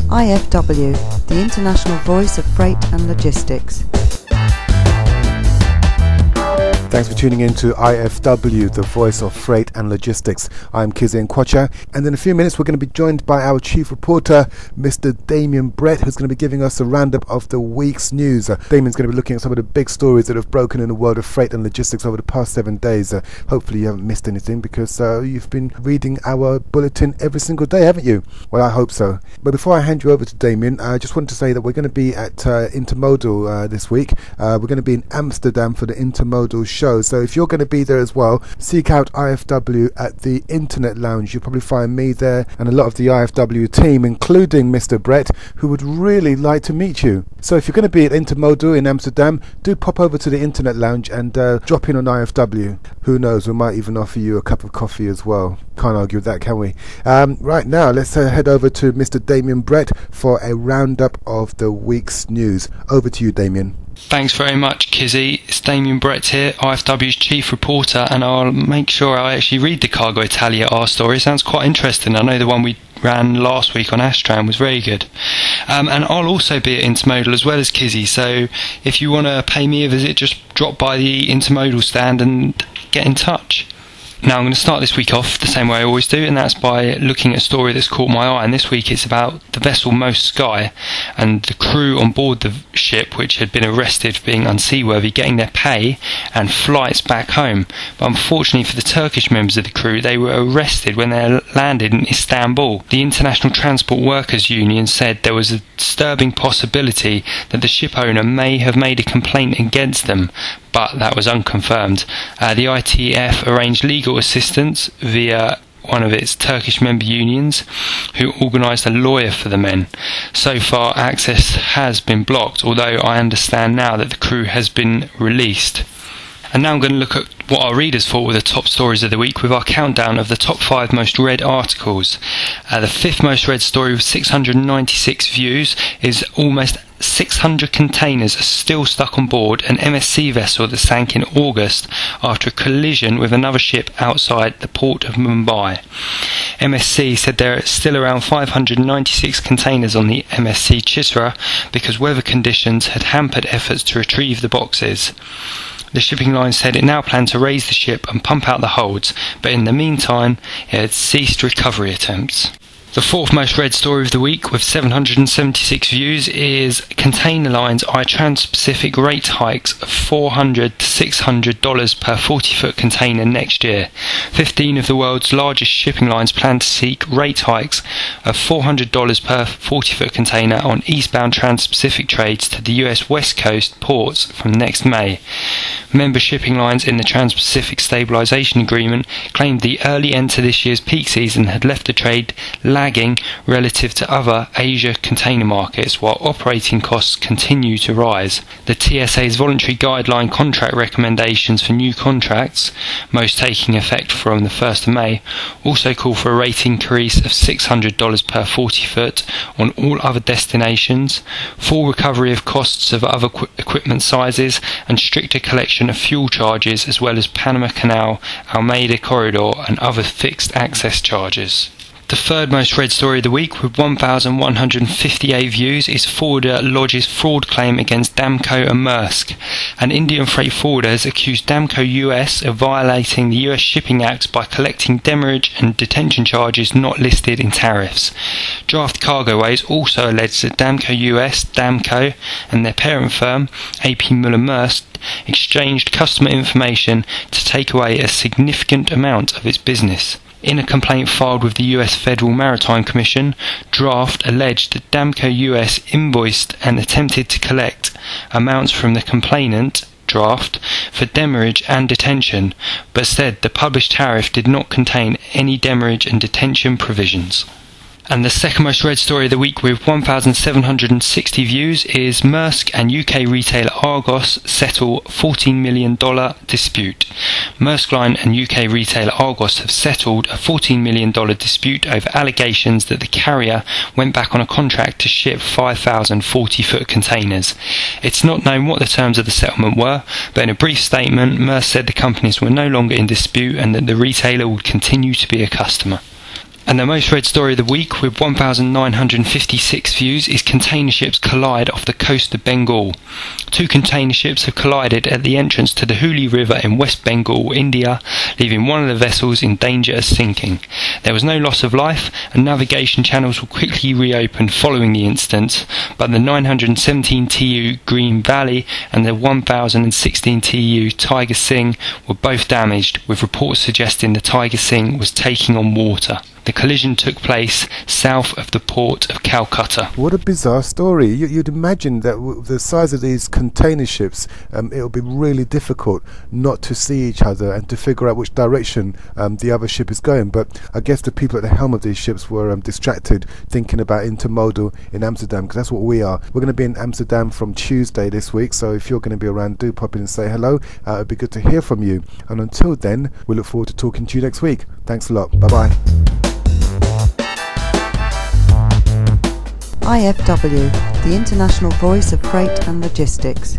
IFW, the international voice of freight and logistics. Thanks for tuning in to IFW, the voice of freight and logistics. I'm Kizzy Nkwacha, and in a few minutes we're going to be joined by our chief reporter, Mr. Damien Brett, who's going to be giving us a roundup of the week's news. Damien's going to be looking at some of the big stories that have broken in the world of freight and logistics over the past 7 days. Hopefully you haven't missed anything, because you've been reading our bulletin every single day, haven't you? Well, I hope so. But before I hand you over to Damien, I just want to say that we're going to be at Intermodal this week. We're going to be in Amsterdam for the Intermodal show. So if you're going to be there as well, seek out IFW at the Internet Lounge. You'll probably find me there and a lot of the IFW team, including Mr. Brett, who would really like to meet you. So if you're going to be at Intermodal in Amsterdam, do pop over to the Internet Lounge and drop in on IFW. Who knows, we might even offer you a cup of coffee as well. Can't argue with that, can we? Right now, let's head over to Mr. Damien Brett for a roundup of the week's news. Over to you, Damien. Thanks very much, Kizzy. It's Damien Brett here, IFW's chief reporter, and I'll make sure I actually read the Cargo Italia R story. It sounds quite interesting. I know the one we ran last week on Astran was very good. And I'll also be at Intermodal as well as Kizzy, so if you want to pay me a visit, just drop by the Intermodal stand and get in touch. Now I'm going to start this week off the same way I always do, and that's by looking at a story that's caught my eye, and this week it's about the vessel Most Sky and the crew on board the ship, which had been arrested for being unseaworthy, getting their pay and flights back home. But unfortunately for the Turkish members of the crew, they were arrested when they landed in Istanbul. The International Transport Workers Union said there was a disturbing possibility that the ship owner may have made a complaint against them, but that was unconfirmed. The ITF arranged legal assistance via one of its Turkish member unions, who organised a lawyer for the men. So far, access has been blocked, although I understand now that the crew has been released. And now I'm going to look at what our readers thought were the top stories of the week with our countdown of the top 5 most read articles. The 5th most read story with 696 views is almost 600 containers are still stuck on board an MSC vessel that sank in August after a collision with another ship outside the port of Mumbai. MSC said there are still around 596 containers on the MSC Chitra because weather conditions had hampered efforts to retrieve the boxes. The shipping line said it now planned to raise the ship and pump out the holds, but in the meantime it had ceased recovery attempts. The 4th most read story of the week with 776 views is Container Lines eye Trans-Pacific rate hikes of $400 to $600 per 40-foot container next year. 15 of the world's largest shipping lines plan to seek rate hikes of $400 per 40-foot container on eastbound Trans-Pacific trades to the US West Coast ports from next May. Member shipping lines in the Trans-Pacific Stabilisation Agreement claimed the early end to this year's peak season had left the trade lagging relative to other Asia container markets, while operating costs continue to rise. The TSA's voluntary guideline contract recommendations for new contracts, most taking effect from the 1st of May, also call for a rate increase of $600 per 40 foot on all other destinations, full recovery of costs of other equipment sizes, and stricter collection of fuel charges, as well as Panama Canal, Almeida Corridor and other fixed access charges. The 3rd most read story of the week with 1,158 views is Forwarder lodges fraud claim against Damco and Maersk. An Indian freight forwarder has accused Damco US of violating the US Shipping Act by collecting demurrage and detention charges not listed in tariffs. Draft Cargoways also alleged that Damco US, Damco, and their parent firm, AP Müller-Maersk, exchanged customer information to take away a significant amount of its business. In a complaint filed with the US Federal Maritime Commission, Draft alleged that Damco US invoiced and attempted to collect amounts from the complainant, Draft, for demurrage and detention, but said the published tariff did not contain any demurrage and detention provisions. And the 2nd most read story of the week with 1,760 views is Maersk and UK retailer Argos settle $14 million dispute. Maersk Line and UK retailer Argos have settled a $14 million dispute over allegations that the carrier went back on a contract to ship 5,000 40-foot containers. It's not known what the terms of the settlement were, but in a brief statement, Maersk said the companies were no longer in dispute and that the retailer would continue to be a customer. And the most read story of the week, with 1,956 views, is container ships collide off the coast of Bengal. Two container ships have collided at the entrance to the Hooghly River in West Bengal, India, leaving one of the vessels in danger of sinking. There was no loss of life, and navigation channels were quickly reopened following the incident, but the 917 TEU Green Valley and the 1,016 TEU Tiger Singh were both damaged, with reports suggesting the Tiger Singh was taking on water. The collision took place south of the port of Calcutta. What a bizarre story. You'd imagine that with the size of these container ships, it would be really difficult not to see each other and to figure out which direction the other ship is going. But I guess the people at the helm of these ships were distracted thinking about Intermodal in Amsterdam, because that's what we are. We're going to be in Amsterdam from Tuesday this week, so if you're going to be around, do pop in and say hello. It'd be good to hear from you. And until then, we look forward to talking to you next week. Thanks a lot. Bye-bye. IFW, the international voice of freight and logistics.